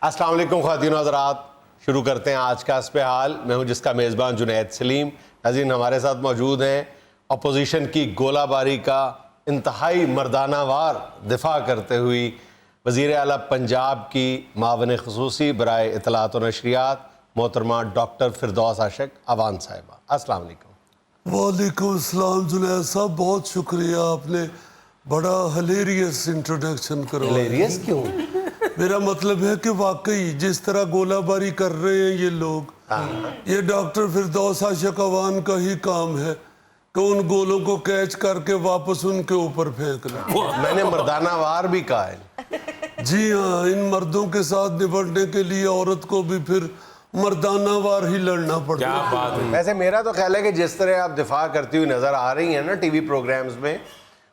السلام علیکم خواتین و حضرات، شروع کرتے ہیں آج کا اس پہ حال۔ میں ہوں جس کا میزبان جنید سلیم۔ ناظرین، ہمارے ساتھ موجود ہیں اپوزیشن کی گولہ باری کا انتہائی مردانہ وار دفاع کرتے ہوئی وزیر اعلیٰ پنجاب کی معاون خصوصی برائے اطلاعات و نشریات محترمہ ڈاکٹر فردوس عاشق اوان صاحبہ۔ السلام علیکم۔ وعلیکم السلام جنید صاحب، بہت شکریہ، آپ نے بڑا ہلیریس انٹروڈکشن کروایا۔ ہلیریس کیوں؟ میرا مطلب ہے کہ واقعی جس طرح گولہ باری کر رہے ہیں یہ لوگ، یہ ڈاکٹر فردوس عاشق اوان کا ہی کام ہے کہ ان گولوں کو کیچ کر کے واپس ان کے اوپر پھینکنا۔ میں نے مردانہ وار بھی کہا ہے۔ جی ہاں، ان مردوں کے ساتھ نپٹنے کے لیے عورت کو بھی پھر مردانہ وار ہی لڑنا پڑتا ہے۔ ویسے میرا تو خیال ہے کہ جس طرح آپ دفاع کرتی ہوئی نظر آ رہی ہیں نا ٹی وی پروگرامز میں،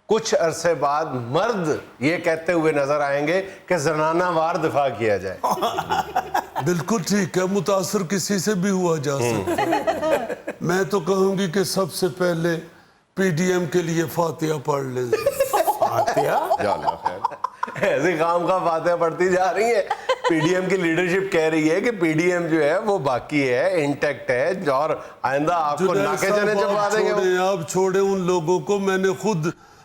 کچھ عرصے بعد مرد یہ کہتے ہوئے نظر آئیں گے کہ زنانہ وار دفاع کیا جائے۔ بالکل ٹھیک ہے، متاثر کسی سے بھی ہوا جا سکتا ہے۔ میں تو کہوں گی کہ سب سے پہلے پی ڈی ایم کے لیے فاتحہ پڑھ لیں۔ ایسی خام خواہ فاتحہ پڑھتی جا رہی ہیں۔ پی ڈی ایم کی لیڈرشپ کہہ رہی ہے کہ پی ڈی ایم جو ہے وہ باقی ہے، انٹیکٹ ہے، اور آئندہ آپ کو ناکے چنے چپا دیں گے۔ آپ چھوڑیں ان لوگوں کو، میں نے خود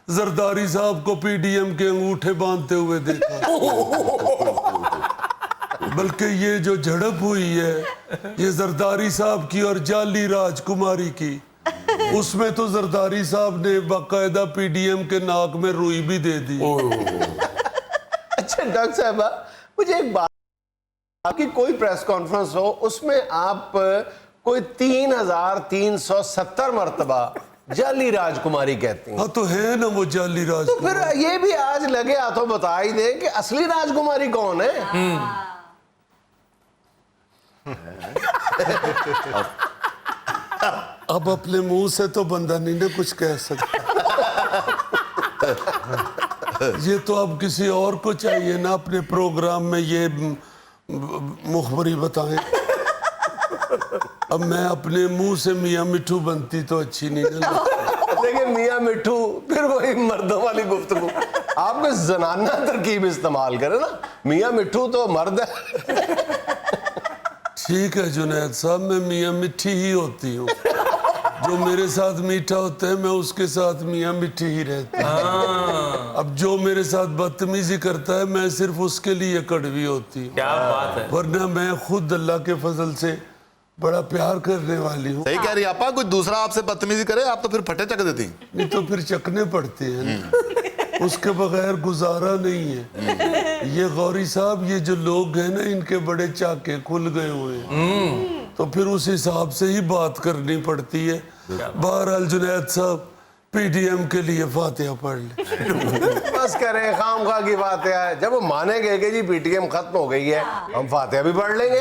زرداری صاحب کو پی ڈی ایم کے انگوٹھے باندھتے ہوئے دیکھا۔ بلکہ یہ جو جھڑپ ہوئی ہے یہ زرداری صاحب کی اور جعلی راج کماری کی، اس میں تو زرداری صاحب نے باقاعدہ پی ڈی ایم کے ناک میں روئی بھی دے دی۔ اچھا ڈاکٹر صاحبہ، مجھے ایک بات، آپ کی کوئی پریس کانفرنس ہو اس میں آپ کوئی 3370 مرتبہ جعلی راج کماری کہتی ہیں۔ ہاں تو ہے نا وہ جعلی راج تو پھر یہ بھی آج لگے ہاتھوں بتا ہی دیں کہ اصلی راج کماری کون ہے۔ اب اپنے منہ سے تو بندہ نہیں نہ کچھ کہہ سکتا، یہ تو اب کسی اور کو چاہیے نا اپنے پروگرام میں یہ مخبری بتائیں۔ اب میں اپنے منہ سے میاں مٹھو بنتی تو اچھی نہیں لگتی۔ دیکھیں میاں مٹھو، پھر وہی مردوں والی گفتگو، آپ کو زنانہ ترکیب استعمال کریں نا، میاں مٹھو تو مرد ہے۔ ٹھیک ہے جنید صاحب، میں میاں مٹھی ہی ہوتی ہوں، جو میرے ساتھ میٹھا ہوتا ہے میں اس کے ساتھ میاں مٹھی ہی رہتی ہوں۔ اب جو میرے ساتھ بدتمیزی کرتا ہے میں صرف اس کے لیے کڑوی ہوتی ہوں، ورنہ میں خود اللہ کے فضل سے بڑا پیار کرنے والی ہوں۔ صحیح کہہ رہی ہیں آپا، کوئی دوسرا آپ سے بدتمیزی کرے آپ تو پھر پھٹے چک دیتی ہیں۔ نہیں تو پھر چکنے پڑتے ہیں، اس کے بغیر گزارا نہیں ہے۔ یہ غوری صاحب، یہ جو لوگ ہیں نا ان کے بڑے چاکے کھل گئے ہوئے ہیں، تو پھر اس حساب سے ہی بات کرنی پڑتی ہے۔ بہرحال جنید صاحب، پی ڈی ایم کے لیے فاتحہ پڑھ لیں۔ بس کریں، خام خواہ کی فاتحہ ہے، جب وہ مانے گئے کہ جی پی ٹی ایم ختم ہو گئی ہے ہم فاتحہ بھی پڑھ لیں گے۔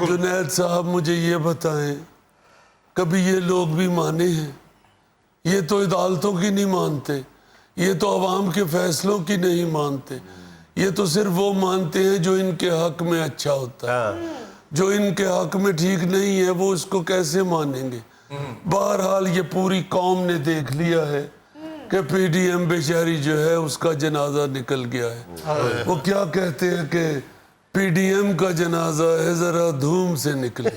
جنید صاحب مجھے یہ بتائیں، کبھی یہ لوگ بھی مانے ہیں؟ یہ تو عدالتوں کی نہیں مانتے، یہ تو عوام کے فیصلوں کی نہیں مانتے، یہ تو صرف وہ مانتے ہیں جو ان کے حق میں اچھا ہوتا ہے، جو ان کے حق میں ٹھیک نہیں ہے وہ اس کو کیسے مانیں گے؟ بہرحال یہ پوری قوم نے دیکھ لیا ہے کہ پی ڈی ایم بیچاری جو ہے اس کا جنازہ نکل گیا ہے۔ وہ کیا کہتے ہیں کہ پی ڈی ایم کا جنازہ ہے ذرا دھوم سے نکلے۔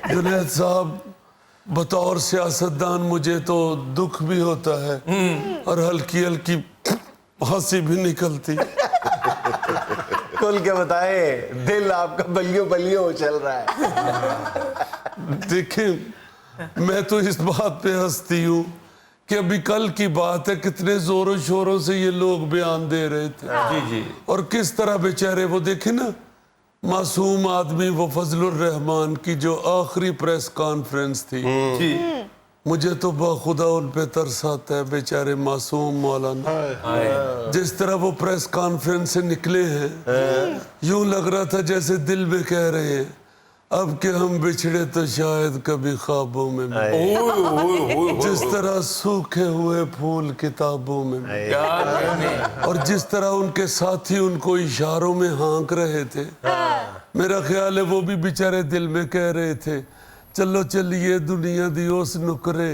جنید صاحب، بطور سیاستدان مجھے تو دکھ بھی ہوتا ہے اور ہلکی ہلکی ہنسی بھی نکلتی۔ کھل کے بتائیں، دل آپ کا بلیوں بلیوں چل رہا ہے۔ دیکھیں، میں تو اس بات پہ ہنستی ہوں کہ ابھی کل کی بات ہے کتنے زور و شوروں سے یہ لوگ بیان دے رہے تھے، اور کس طرح بیچارے وہ دیکھیں نا، معصوم آدمی وہ فضل الرحمان کی جو آخری پریس کانفرنس تھی، مجھے تو بخدا ان پہ ترس آتا ہے، بیچارے معصوم مولانا جس طرح وہ پریس کانفرنس سے نکلے ہیں، یوں لگ رہا تھا جیسے دل میں کہہ رہے ہیں اب کہ ہم بچھڑے تو شاید کبھی خوابوں میں ملیں، جس طرح سوکھے ہوئے پھول کتابوں میں ملیں، اور جس طرح ان کے ساتھی ان کو اشاروں میں ہانک رہے تھے، میرا خیال ہے وہ بھی بیچارے دل میں کہہ رہے تھے چلو چلیے دنیا دی اس نکرے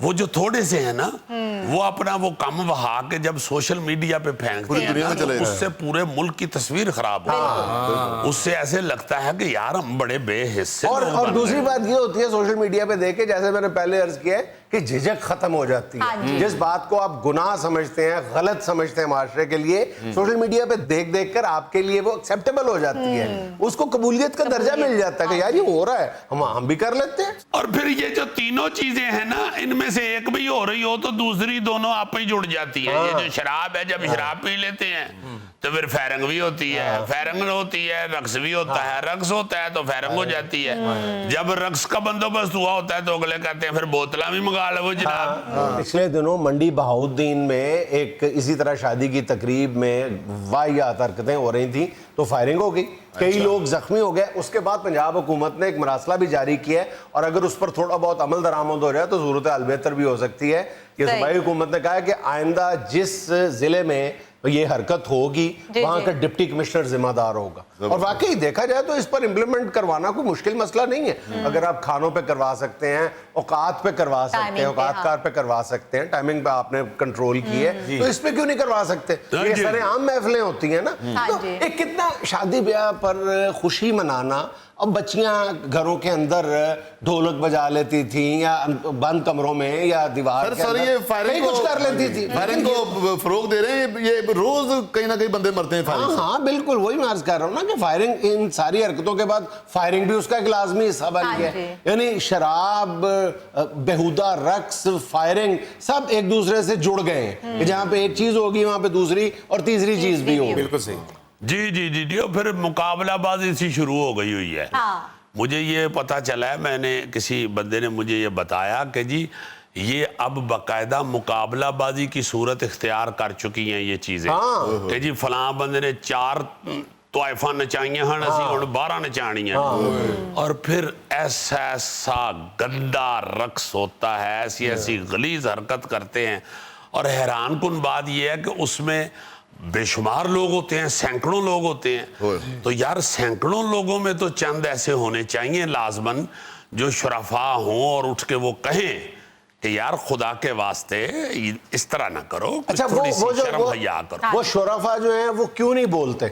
وہ جو تھوڑے سے ہیں نا وہ اپنا وہ کم بہا کے جب سوشل میڈیا پہ پھینکتے پوری ہیں دنیا میں نا، چلے تو اس گا۔ سے پورے ملک کی تصویر خراب ہو، اس سے ایسے لگتا ہے کہ یار ہم بڑے بے حصے اور لوگ اور بن دوسری گئے۔ بات یہ ہوتی ہے سوشل میڈیا پہ دیکھ کے، جیسے میں نے پہلے عرض کیا ہے کہ جھجک ختم ہو جاتی ہے، جس بات کو آپ گناہ سمجھتے ہیں، غلط سمجھتے ہیں معاشرے کے لیے، سوشل میڈیا پہ دیکھ دیکھ کر آپ کے لیے وہ ایکسیپٹیبل ہو جاتی ہے، اس کو قبولیت کا درجہ مل جاتا ہے کہ یار یہ ہو رہا ہے، ہم بھی کر لیتے ہیں۔ اور پھر یہ جو تینوں چیزیں ہیں نا، ان میں سے ایک بھی ہو رہی ہو تو دوسری دونوں آپ ہی جڑ جاتی ہیں۔ یہ جو شراب ہے، جب شراب پی لیتے ہیں تو پھر فیرنگ بھی ہوتی ہے، فیرنگ ہوتی ہے، رقص بھی ہوتا ہے، رقص ہوتا ہے تو فیرنگ ہو جاتی ہے۔ جب رقص کا بندوبست ہوا ہوتا ہے تو اگلے کہتے ہیں پھر بوتلاں بھی منگا لو جناب۔ پچھلے دنوں منڈی بہاؤالدین میں ایک اسی طرح شادی کی تقریب میں واہیات حرکتیں ہو رہی تھیں تو فائرنگ ہو گئی، کئی لوگ زخمی ہو گئے۔ اس کے بعد پنجاب حکومت نے ایک مراسلہ بھی جاری کیا ہے، اور اگر اس پر تھوڑا بہت عمل درآمد ہو جائے تو صورتحال بہتر بھی ہو سکتی ہے۔ یہ صوبائی حکومت نے کہا ہے کہ آئندہ جس ضلع میں یہ حرکت ہوگی وہاں کا ڈپٹی کمشنر ذمہ دار ہوگا، اور واقعی دیکھا جائے تو اس پر امپلیمنٹ کروانا کوئی مشکل مسئلہ نہیں ہے۔ اگر آپ کھانوں پہ کروا سکتے ہیں، اوقات پہ کروا سکتے ہیں، اوقات کار پہ کروا سکتے ہیں، ٹائمنگ پہ آپ نے کنٹرول کی ہے تو اس پہ کیوں نہیں کروا سکتے؟ یہ سارے عام محفلیں ہوتی ہیں نا، تو ایک کتنا شادی بیاہ پر خوشی منانا، اب بچیاں گھروں کے اندر ڈھولک بجا لیتی تھیں یا بند کمروں میں یا دیوار کے سر یہ اندر فائرنگ کچھ کر لیتی تھی۔ فائرنگ کو فروغ دے رہے ہیں، یہ روز کہیں نہ کہیں بندے مرتے ہیں فائرنگ سے۔ ہاں بالکل، وہی میں عرض کر رہا ہوں نا کہ فائرنگ، ان ساری حرکتوں کے بعد فائرنگ بھی اس کا ایک لازمی حصہ بن گیا ہے۔ یعنی شراب، بیہودہ رقص، فائرنگ سب ایک دوسرے سے جڑ گئے ہیں کہ جہاں پہ ایک چیز ہوگی وہاں پہ دوسری اور تیسری چیز بھی ہوگی۔ بالکل صحیح۔ جی اور پھر مقابلہ بازی سی شروع ہو گئی ہوئی ہے۔ مجھے یہ پتا چلا ہے، میں نے کسی بندے نے مجھے یہ بتایا کہ جی یہ اب باقاعدہ مقابلہ بازی کی صورت اختیار کر چکی ہیں یہ چیزیں، کہ جی فلاں بندے نے 4 طائفہ نچائیاں ہن، اسی ہن 12 نچانیاں، اور پھر ایسا گندا رقص ہوتا ہے، ایسی غلیظ حرکت کرتے ہیں، اور حیران کن بات یہ ہے کہ اس میں بے شمار لوگ ہوتے ہیں، سینکڑوں لوگ ہوتے ہیں۔ تو یار سینکڑوں لوگوں میں تو چند ایسے ہونے چاہیے لازماً جو شرفا ہوں اور اٹھ کے وہ کہیں کہ یار خدا کے واسطے اس طرح نہ کرو، اچھا تھوڑی سی شرم حیا کرو۔ وہ شرفا جو ہیں وہ کیوں نہیں بولتے؟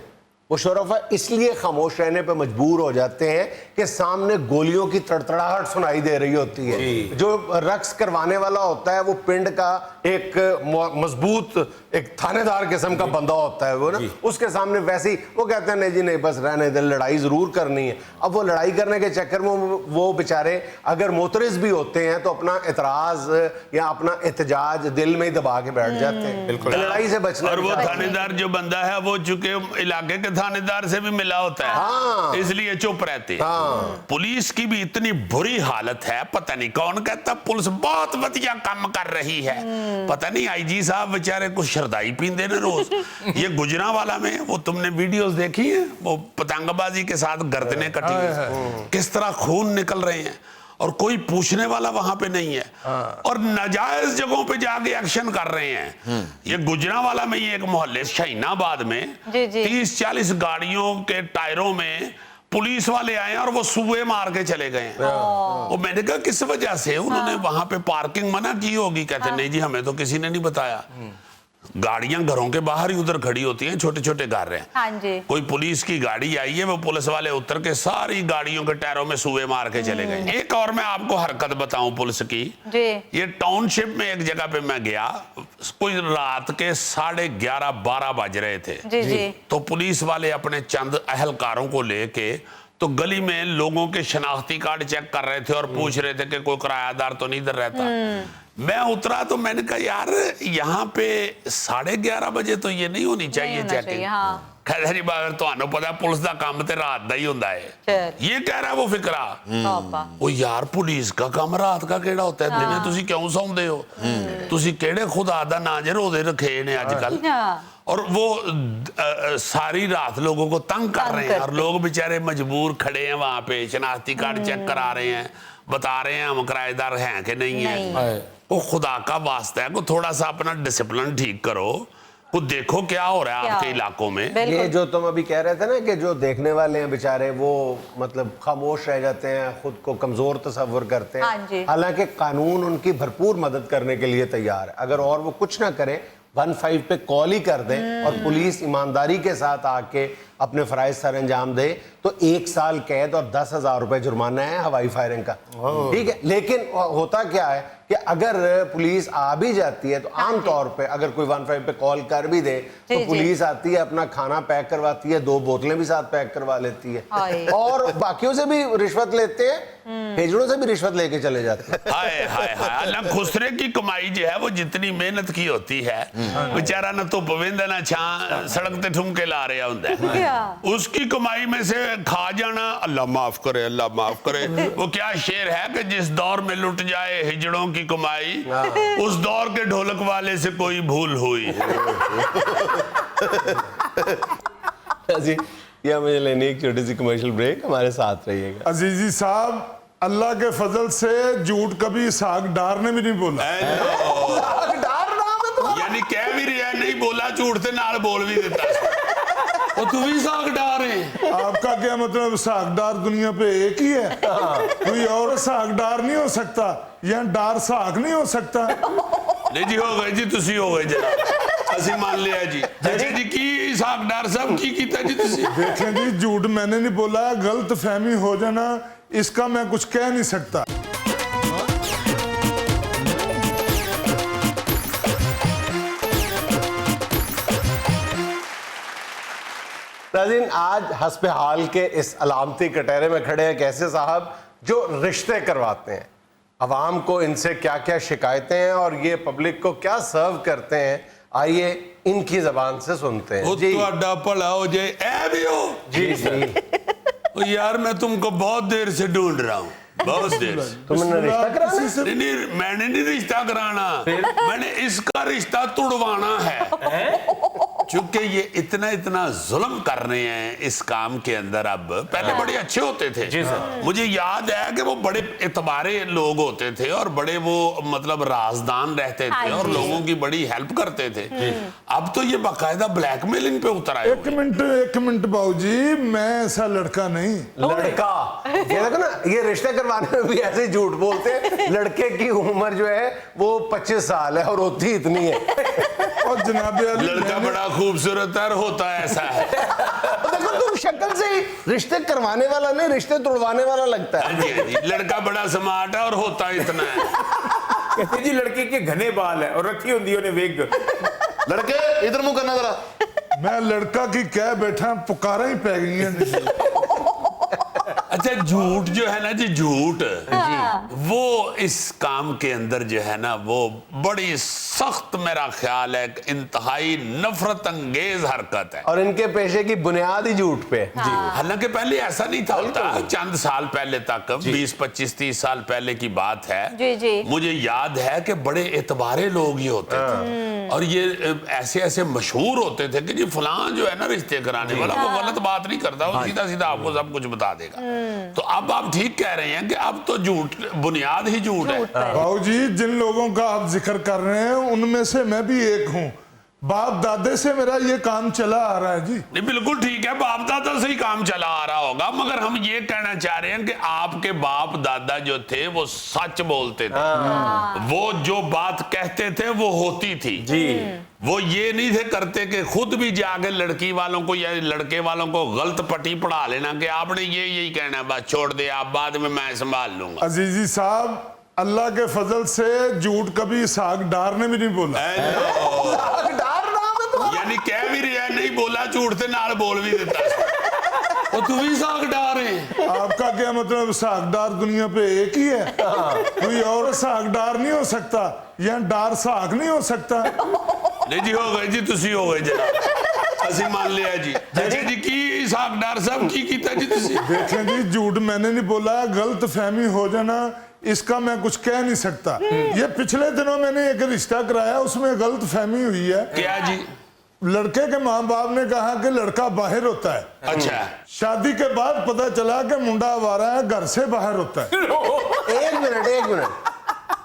وہ شرفا اس لیے خاموش رہنے پہ مجبور ہو جاتے ہیں کہ سامنے گولیوں کی تڑتڑاہٹ سنائی دے رہی ہوتی ہے۔ جو رقص کروانے والا ہوتا ہے وہ پنڈ کا ایک مضبوط ایک تھانے دار قسم کا بندہ ہوتا ہے، وہ نا اس کے سامنے ویسے ہی وہ کہتے ہیں نہیں جی نہیں بس رہنے دے، لڑائی ضرور کرنی ہے۔ اب وہ لڑائی کرنے کے چکر میں وہ بیچارے اگر معترض بھی ہوتے ہیں تو اپنا اعتراض یا اپنا احتجاج دل میں ہی دبا کے بیٹھ جاتے ہیں، لڑائی سے بچنا۔ اور وہ تھانے دار جو بندہ ہے وہ چونکہ علاقے کے تھانے دار سے بھی ملا ہوتا ہے، اس لیے چپ رہتے ہیں۔ پولیس کی بھی اتنی بری حالت ہے، پتہ نہیں کون کہتا پولیس بہت ودیا کام کر رہی ہے، پتہ نہیں آئی جی صاحب بیچارے کچھ شردائی پیندے نا روز۔ یہ گجرانوالہ میں وہ تم نے ویڈیوز دیکھی ہیں، وہ پتنگ بازی کے ساتھ گردنیں کٹی ہوئی، کس طرح خون نکل رہے ہیں، اور کوئی پوچھنے والا وہاں پہ نہیں ہے، اور ناجائز جگہوں پہ جا کے ایکشن کر رہے ہیں۔ یہ گجرانوالہ میں یہ ایک محلے شاہین آباد میں 30-40 گاڑیوں کے ٹائروں میں پولیس والے آئے ہیں اور وہ سوئے مار کے چلے گئے ہیں۔ وہ میں نے کہا کس وجہ سے؟ انہوں نے وہاں پہ پارکنگ منع کی ہوگی، کہتے نہیں جی ہمیں تو کسی نے نہیں بتایا۔ گاڑیاں گھروں کے باہر ہی ادھر کھڑی ہوتی ہیں، چھوٹے چھوٹے گھر ہیں، کوئی پولیس کی گاڑی آئی ہے، وہ پولیس والے اتر کے ساری گاڑیوں کے ٹائروں میں سوئے مار کے چلے گئے۔ ایک اور میں آپ کو حرکت بتاؤں پولیس کی، یہ ٹاؤن شپ میں ایک جگہ پہ میں گیا، کوئی رات کے 11:30-12 بج رہے تھے، تو پولیس والے اپنے چند اہلکاروں کو لے کے تو گلی میں لوگوں کے شناختی کارڈ چیک کر رہے تھے اور پوچھ رہے تھے کہ کوئی کرایہ دار تو نہیں ادھر رہتا۔ میں اترا تو میں نے کہا یار یہاں پہ 11:30 بجے تو یہ نہیں ہونی چاہیے چیکنگ۔ خیر جی بات تو آنو پتا پولیس دا کام تے رات دا ہی ہوندا ہے، یہ کہہ رہا ہے وہ فکرہ۔ وہ یار پولیس کا کام رات کا کیڑا ہوتا ہے، دنے تسی کیوں سوندے ہو؟ تسی کیڑے خدا دا نا جے روزے رکھے نے آج کل؟ اور وہ ساری رات لوگوں کو تنگ کر رہے ہیں، اور لوگ بیچارے مجبور کھڑے ہیں وہاں پہ، شناختی کارڈ چیک کرا رہے ہیں، بتا رہے ہیں ہم کرایہ دار ہیں کہ نہیں ہیں۔ وہ خدا کا واسطہ ہے کو تھوڑا سا اپنا ڈسپلن ٹھیک کرو، خود دیکھو کیا ہو رہا ہے آپ کے علاقوں میں. یہ جو تم ابھی کہہ رہے تھے نا کہ جو دیکھنے والے ہیں بیچارے وہ مطلب خاموش رہ جاتے ہیں, خود کو کمزور تصور کرتے ہیں, حالانکہ قانون ان کی بھرپور مدد کرنے کے لیے تیار ہے. اگر اور وہ کچھ نہ کریں 15 پہ کال ہی کر دیں اور پولیس ایمانداری کے ساتھ آ کے اپنے فرائض سر انجام دے تو 1 سال قید اور 10,000 روپے جرمانہ ہے ہوائی فائرنگ کا. ٹھیک ہے, لیکن ہوتا کیا ہے کہ اگر پولیس آ بھی جاتی ہے تو عام طور پہ اگر کوئی 15 پہ کال کر بھی دے تو پولیس آتی ہے, اپنا کھانا پیک کرواتی ہے, 2 بوتلیں بھی ساتھ پیک کروا لیتی ہے, اور باقیوں سے بھی رشوت لیتے ہیں, ہجڑوں سے بھی رشوت لے کے چلے جاتے ہیں. ہائے ہائے ہائے, اللہ خسرے کی کمائی جو ہے وہ جتنی محنت کی ہوتی ہے بیچارہ نہ تو پویندہ نہ چھان سڑک تے ٹھمکے لا رہا ہوتا ہے, اس کی کمائی میں سے کھا جانا اللہ معاف کرے, اللہ معاف کرے. وہ کیا شعر ہے کہ جس دور میں لٹ جائے ہجڑوں کی کمائی اس دور کے ڈھولک والے سے کوئی بھول ہوئی. جی یہ مجھے لینے ایک چھوٹی سی کمرشل بریک, ہمارے ساتھ رہیے گا. عزیزی صاحب, اللہ کے فضل سے جھوٹ کبھی اسحاق ڈار نے بھی نہیں بولا. یعنی کہہ بھی رہا ہے نہیں بولا, جھوٹ سے نال بول بھی دیتا. اور تو بھی اسحاق ڈار ہے. آپ کا کیا مطلب اسحاق ڈار دنیا پہ ایک ہی ہے, کوئی اور اسحاق ڈار نہیں ہو سکتا, یا ڈار اسحاق نہیں ہو سکتا. نہیں جی ہو گئے جی, تسی ہو گئے جناب, اسی مان لیا جی. اچھا جی کی اسحاق ڈار صاحب کی کیتا جی تسی؟ دیکھیں جی, جھوٹ میں نے نہیں بولا, غلط فہمی ہو جانا اس کا میں کچھ کہہ نہیں سکتا. ناظرین, آج حسب حال کے اس علامتی کٹہرے میں کھڑے ہیں کیسے صاحب جو رشتے کرواتے ہیں. عوام کو ان سے کیا کیا شکایتیں ہیں اور یہ پبلک کو کیا سرو کرتے ہیں, آئیے ان کی زبان سے سنتے ہیں. جی تو پڑا ہو جائے اے بھی ہو. جی جی یار میں تم کو بہت دیر سے ڈھونڈ رہا ہوں, بہت دیر سے. تم نے رشتہ کرانا؟ نہیں میں نے نہیں رشتہ کرانا, میں نے اس کا رشتہ توڑوانا ہے. چونکہ یہ اتنا ظلم کر رہے ہیں اس کام کے اندر. اب پہلے بڑے اچھے ہوتے تھے, مجھے یاد ہے کہ وہ بڑے اعتبارے لوگ ہوتے تھے اور بڑے وہ مطلب رازدان رہتے تھے اور لوگوں کی بڑی ہیلپ کرتے تھے. اب تو یہ باقاعدہ بلیک میلنگ پہ اتر آئے. ایک منٹ باؤ جی, میں ایسا لڑکا نہیں. لڑکا یہ دیکھو نا, یہ رشتے کروانے میں بھی ایسے جھوٹ بولتے ہیں. لڑکے کی عمر جو ہے وہ 25 سال ہے اور ہوتی اتنی ہے. اور جناب لڑکا بڑا خوبصورت ہے اور ہوتا ایسا ہے. دیکھو تم شکل سے ہی رشتے کروانے والا نہیں, رشتے توڑوانے والا لگتا ہے. لڑکا بڑا سمارٹ ہے اور ہوتا اتنا ہے. کہتے جی لڑکے کے گھنے بال ہیں اور رکھی ہوندی انہیں ویگ. لڑکے ادھر منہ کرنا ذرا. میں لڑکا کی کہہ بیٹھا, پکارا ہی پہ گئی ہیں. اچھا جھوٹ جو ہے نا جی, جھوٹ وہ اس کام کے اندر جو ہے نا وہ بڑی سخت میرا خیال ہے انتہائی نفرت انگیز حرکت ہے. اور ان کے پیشے کی بنیاد ہی جھوٹ پہ. جی حالانکہ پہلے ایسا نہیں تھا ہوتا, چند سال پہلے تک 20 25 30 سال پہلے کی بات ہے. مجھے یاد ہے کہ بڑے اعتبارے لوگ ہی ہوتے تھے اور یہ ایسے مشہور ہوتے تھے کہ جی فلاں جو ہے نا رشتے کرانے والا وہ غلط بات نہیں کرتا, وہ سیدھا آپ کو سب کچھ بتا دے گا. تو اب آپ ٹھیک کہہ رہے ہیں کہ اب تو جھوٹ بنیاد ہی جھوٹ ہے. باؤ جی جن لوگوں کا آپ ذکر کر رہے ہیں ان میں سے میں بھی ایک ہوں. باپ دادے سے میرا یہ کام چلا آ رہا ہے جی. نہیں بالکل ٹھیک ہے, باپ دادا سے ہی کام چلا آ رہا ہوگا, مگر ہم یہ کہنا چاہ رہے ہیں کہ آپ کے باپ دادا جو تھے وہ سچ بولتے تھے. وہ جو بات کہتے تھے وہ ہوتی تھی. وہ یہ نہیں تھے کرتے کہ خود بھی جا کے لڑکی والوں کو یا لڑکے والوں کو غلط پٹی پڑھا لینا کہ آپ نے یہی کہنا ہے بس چھوڑ دے آپ, بعد میں سنبھال لوں گا. عزیزی صاحب, اللہ کے فضل سے جھوٹ کبھی اسحاق ڈار نے بھی نہیں بولا. یعنی کہہ بھی رہا ہے نہیں بولا, جھوٹ سے نال بول بھی دیتا. اور تو بھی اسحاق ڈار ہے. آپ کا کیا مطلب اسحاق ڈار دنیا پہ ایک ہی ہے, کوئی اور اسحاق ڈار نہیں ہو سکتا, یا ڈار اسحاق نہیں ہو سکتا. نہیں جی ہو گئے جی, تسی ہو گئے جناب, اسی مان لیا جی. اچھا جی کی اسحاق ڈار صاحب کی کیتا جی تسی؟ دیکھیں جی, جھوٹ میں نے نہیں بولا, غلط فہمی ہو جانا اس کا میں کچھ کہہ نہیں سکتا. یہ پچھلے دنوں میں نے ایک رشتہ کرایا, اس میں غلط فہمی ہوئی ہے. کیا جی؟ لڑکے کے ماں باپ نے کہا کہ لڑکا باہر ہوتا ہے. اچھا. شادی کے بعد پتا چلا کہ منڈا آوارہ ہے, گھر سے باہر ہوتا ہے. ایک منٹ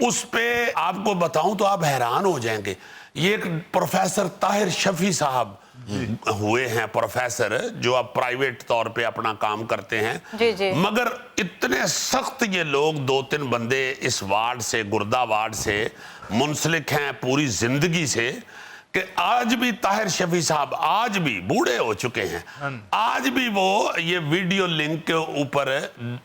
اس پہ آپ کو بتاؤں تو آپ حیران ہو جائیں گے. یہ ایک پروفیسر طاہر شفیع صاحب ہوئے ہیں پروفیسر, جو اب پرائیویٹ طور پہ اپنا کام کرتے ہیں, مگر اتنے سخت یہ لوگ 2-3 بندے اس وارڈ سے, گردہ وارڈ سے منسلک ہیں پوری زندگی سے, کہ آج بھی طاہر شفیع صاحب آج بھی بوڑھے ہو چکے ہیں, آج بھی وہ یہ ویڈیو لنک کے اوپر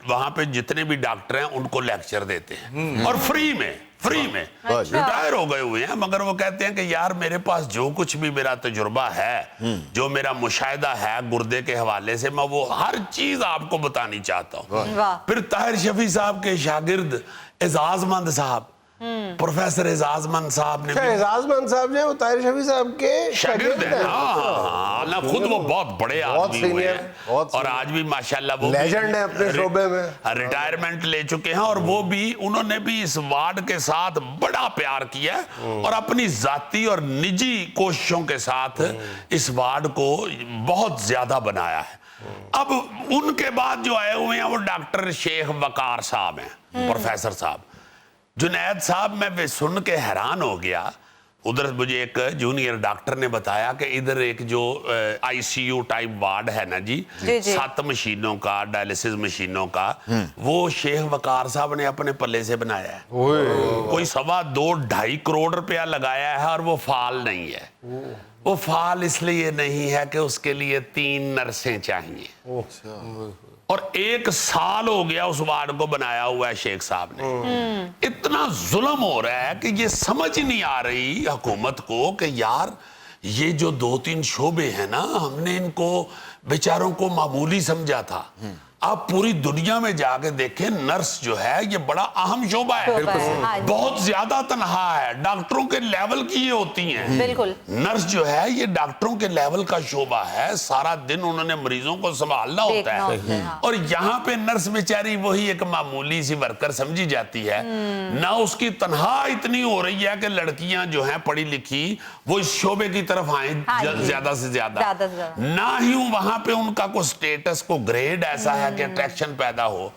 وہاں پہ جتنے بھی ڈاکٹر ہیں ان کو لیکچر دیتے ہیں, اور فری میں ریٹائر ہو گئے ہوئے ہیں, مگر وہ کہتے ہیں کہ یار میرے پاس جو کچھ بھی میرا تجربہ ہے, جو میرا مشاہدہ ہے گردے کے حوالے سے, میں وہ ہر چیز آپ کو بتانی چاہتا ہوں. پھر طاہر شفیع صاحب کے شاگرد اعزاز مند صاحب, پروفیسر اعزاز مند صاحب نے, اعزاز مند صاحب جو طاہر شفیع صاحب کے شاگرد ہیں, ہاں خود وہ بہت بڑے آدمی ہوئے ہیں, اور آج بھی ماشاءاللہ وہ لیجنڈ ہیں اپنے شعبے میں, ریٹائرمنٹ لے چکے ہیں, اور وہ بھی انہوں نے بھی اس وارڈ کے ساتھ بڑا پیار کیا اور اپنی ذاتی اور نجی کوششوں کے ساتھ اس وارڈ کو بہت زیادہ بنایا ہے. اب ان کے بعد جو آئے ہوئے ہیں وہ ڈاکٹر شیخ وقار صاحب ہیں, پروفیسر صاحب. جنید صاحب میں سن کے حیران ہو گیا, ادھر مجھے ایک جونیئر ڈاکٹر نے بتایا کہ ادھر ایک جو آئی سی یو ٹائپ وارڈ ہے نا جی, 7 مشینوں کا, ڈائلسس مشینوں کا, وہ شیخ وقار صاحب نے اپنے پلے سے بنایا ہے. کوئی 2.5 کروڑ روپیہ لگایا ہے, اور وہ فعال نہیں ہے. وہ فعال اس لیے نہیں ہے کہ اس کے لیے 3 نرسیں چاہیے, اور 1 سال ہو گیا اس وارڈ کو بنایا ہوا ہے شیخ صاحب نے. اتنا ظلم ہو رہا ہے کہ یہ سمجھ نہیں آ رہی حکومت کو کہ یار یہ جو 2-3 شعبے ہیں نا, ہم نے ان کو بیچاروں کو معمولی سمجھا تھا. آپ پوری دنیا میں جا کے دیکھیں, نرس جو ہے یہ بڑا اہم شعبہ ہے, بہت زیادہ تنہا ہے, ڈاکٹروں کے لیول کی یہ ہوتی ہیں. نرس جو ہے یہ ڈاکٹروں کے لیول کا شعبہ ہے, سارا دن انہوں نے مریضوں کو سنبھالنا ہوتا ہے, اور یہاں پہ نرس بیچاری وہی ایک معمولی سی ورکر سمجھی جاتی ہے. نہ اس کی تنہا اتنی ہو رہی ہے کہ لڑکیاں جو ہیں پڑھی لکھی وہ اس شعبے کی طرف آئیں زیادہ سے زیادہ, نہ ہی وہاں پہ ان کا کوئی سٹیٹس کو گریڈ ایسا ہے کہ اٹریکشن پیدا ہو.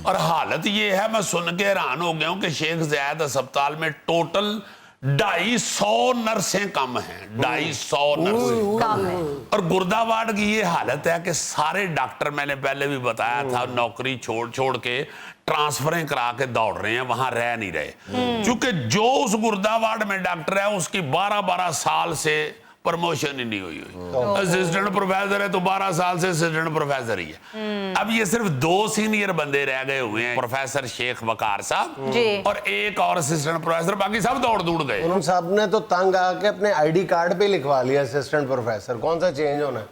اور حالت یہ ہے, میں سن کے حیران ہو گیا ہوں کہ شیخ زاید اسپتال میں ٹوٹل 250 نرسیں کم ہیں, 250 نرسیں. اور گردہ وارڈ کی یہ حالت ہے کہ سارے ڈاکٹر, میں نے پہلے بھی بتایا تھا, نوکری چھوڑ کے ٹرانسفریں کرا کے دوڑ رہے ہیں, وہاں رہ نہیں رہے. چونکہ جو اس گردہ وارڈ میں ڈاکٹر ہے اس کی 12 سال سے پرموشن ہی نہیں ہوئی. اسسٹنٹ پروفیسر ہے تو 12 سال سے اسسٹنٹ پروفیسر ہی ہے. اب یہ صرف 2 سینئر بندے رہ گئے ہوئے ہیں, پروفیسر شیخ وقار صاحب اور ایک اور اسسٹنٹ پروفیسر, باقی سب دوڑ گئے. انہوں صاحب نے تو تنگ آ کے اپنے ID کارڈ پہ لکھوا لیا اسسٹنٹ پروفیسر, کون سا چینج ہونا ہے,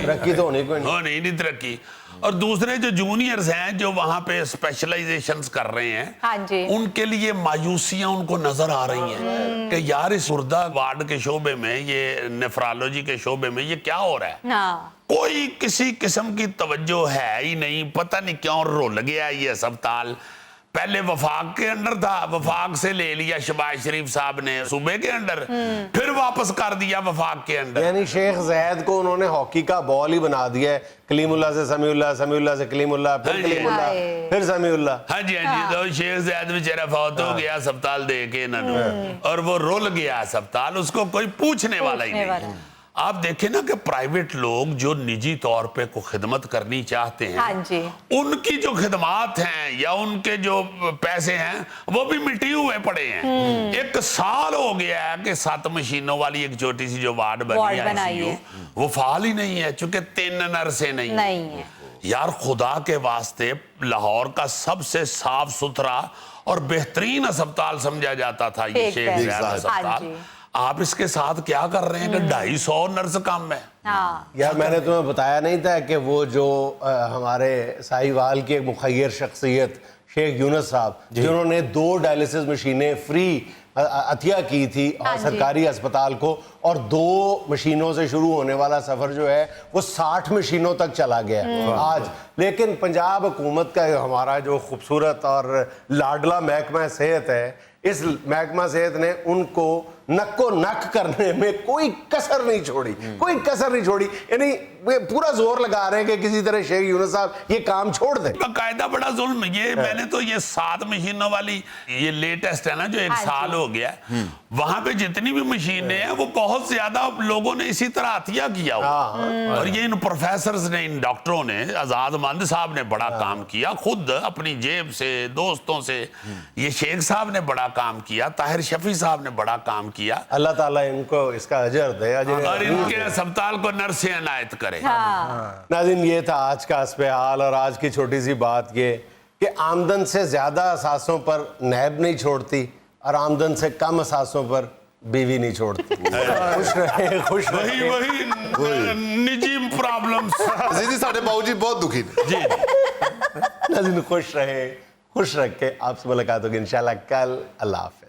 ترقی تو ہونی کوئی نہیں ترقی. اور دوسرے جو جونیئرز ہیں جو وہاں پہ اسپیشلائزیشنز کر رہے ہیں, ان کے لیے مایوسیاں ان کو نظر آ رہی ہیں کہ یار اس گردہ وارڈ کے شعبے میں, یہ نیفرالوجی کے شعبے میں یہ کیا ہو رہا ہے. کوئی کسی قسم کی توجہ ہے ہی نہیں, پتہ نہیں کیوں رول گیا یہ اسپتال. پہلے وفاق کے انڈر تھا, وفاق سے لے لیا شہباز شریف صاحب نے صوبے کے انڈر, پھر واپس کر دیا وفاق کے انڈر. یعنی شیخ زید کو انہوں نے ہاکی کا بال ہی بنا دیا ہے, کلیم اللہ سے سمیع اللہ, سمیع اللہ سے کلیم اللہ, پھر کلیم اللہ, پھر سمیع اللہ. ہاں جی تو شیخ زید بیچارہ فوت ہو گیا اسپتال دے کے انہوں, اور وہ رول گیا اسپتال, اس کو کوئی پوچھنے والا ہی نہیں. آپ دیکھیں نا کہ پرائیویٹ لوگ جو نجی طور پہ کو خدمت کرنی چاہتے ہیں, ان کی جو خدمات ہیں یا ان کے جو پیسے ہیں وہ بھی مٹی ہوئے پڑے ہیں. 1 سال ہو گیا ہے کہ 7 مشینوں والی ایک چھوٹی سی جو وارڈ بنی ہے وہ فعال ہی نہیں ہے, چونکہ 3 نرسیں نہیں ہیں. یار خدا کے واسطے, لاہور کا سب سے صاف ستھرا اور بہترین اسپتال سمجھا جاتا تھا یہ شیخ زاید اسپتال, آپ اس کے ساتھ کیا کر رہے ہیں کہ 250 نرس کم ہے. یار میں نے تمہیں بتایا نہیں تھا کہ وہ جو ہمارے ساہیوال کی ایک مخیر شخصیت شیخ یونس صاحب, جنہوں نے 2 ڈائلسس مشینیں فری عطیہ کی تھی سرکاری اسپتال کو, اور 2 مشینوں سے شروع ہونے والا سفر جو ہے وہ 60 مشینوں تک چلا گیا آج. لیکن پنجاب حکومت کا ہمارا جو خوبصورت اور لاڈلا محکمہ صحت ہے, اس محکمہ صحت نے ان کو نکو نک کرنے میں کوئی کسر نہیں چھوڑی, کوئی کسر نہیں چھوڑی. یعنی پورا زور لگا رہے ہیں کہ کسی طرح شیخ یونس صاحب یہ کام چھوڑ دیں. باقاعدہ بڑا ظلم. یہ میں نے تو یہ 7 مشینوں والی یہ لیٹسٹ ہے نا جو 1 سال ہو گیا, وہاں پہ جتنی بھی مشینیں ہیں وہ بہت زیادہ لوگوں نے اسی طرح عطیہ کیا ہوا. اور یہ ان پروفیسرز نے, ان ڈاکٹروں نے, آزاد مند صاحب نے بڑا کام کیا, خود اپنی جیب سے, دوستوں سے. یہ شیخ صاحب نے بڑا کام کیا, طاہر شفیع صاحب نے بڑا کام کیا. اللہ تعالیٰ ان کو اس کا اجر دے, اور ان کے اسپتال کو نرسیں عنایت کرے. ناظرین یہ تھا آج کا حسب حال, اور آج کی چھوٹی سی بات یہ کہ آمدن سے زیادہ اثاثوں پر نیب نہیں چھوڑتی اور آمدن سے کم اثاثوں پر بیوی نہیں چھوڑتی. خوش رہے, خوش رہے. وہی نجی پرابلمز. عزیز جی ساڑھے باؤ جی بہت دکھی نے. جی ناظرین خوش رہے, خوش رکھ کے آپ سے ملاقات ہوگی انشاءاللہ کل. اللہ حافظ.